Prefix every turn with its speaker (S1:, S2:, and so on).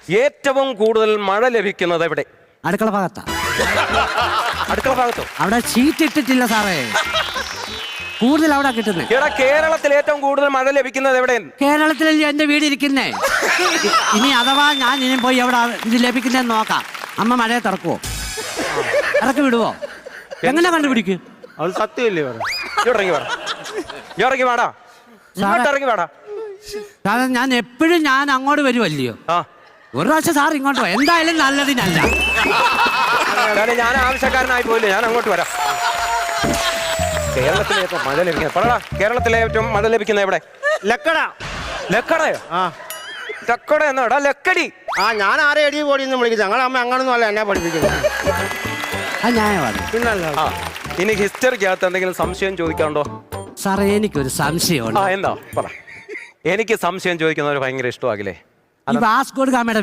S1: ഏറ്റവും കൂടുതൽ മഴ ലഭിക്കുന്നത് എവിടെ?
S2: അടുക്കള ഭാഗത്താ.
S1: അടുക്കള ഭാഗത്തോ?
S2: അവിടെ ഷീറ്റ് ഇട്ടിട്ടില്ല സാറേ, കൂടുതൽ അവിടെ കിട്ടുന്നത്.
S1: എടാ, കേരളത്തിൽ ഏറ്റവും കൂടുതൽ മഴ ലഭിക്കുന്നത് എവിടെ?
S2: കേരളത്തിലല്ലേ എന്റെ വീട് ഇരിക്കുന്നേ. ഇനി അഥവാ ഞാൻ ഇനി പോയി എവിടെ ഇത് ലഭിക്കുന്നതെന്ന് നോക്കാം. അമ്മ മഴയെ തുറക്കുവോ, ഇറക്കി വിടുവോ, എങ്ങനെ കണ്ടുപിടിക്കും?
S3: അവൾ സത്യമില്ലേ പറ.
S1: ഇറങ്ങി വാടാ, ഇറങ്ങി വാടാ, ഇറങ്ങി വാടാ.
S2: കാരണം ഞാൻ എപ്പോഴും ഞാൻ അങ്ങോട്ട് വരുമല്ലയോ. ഒരു പ്രാവശ്യം സാർ ഇങ്ങോട്ട് പോയി, എന്തായാലും നല്ലതിനല്ല.
S1: ഞാൻ ആവശ്യക്കാരനായി പോയില്ലേ, ഞാൻ അങ്ങോട്ട് വരാം. കേരളത്തിലെ ഏറ്റവും മഴ ലഭിക്കുന്നത് പറടാ. കേരളത്തിലെ ഏറ്റവും മഴ ലഭിക്കുന്നത് എവിടെ?
S3: ലക്കട.
S1: ലക്കടയോ? ലക്കട എന്നാടാ? ലക്കടി.
S3: ഞാൻ ആരെ അടി പൊടിയെന്ന് വിളിക്കുന്നത്. ഞങ്ങളുടെ അമ്മ അങ്ങനൊന്നും അല്ല എന്നെ പഠിപ്പിക്കുന്നത്. പിന്നല്ല.
S1: ഇനി ഹിസ്റ്ററിക്കകത്ത് എന്തെങ്കിലും സംശയം ചോദിക്കാറുണ്ടോ?
S2: സാറേ, എനിക്കൊരു സംശയമുണ്ട്.
S1: എന്താ പറ. എനിക്ക് സംശയം ചോദിക്കുന്നവർ ഭയങ്കര ഇഷ്ടമാകില്ലേ?
S2: ഈ വാസ്കോ ഡ ഗാമയുടെ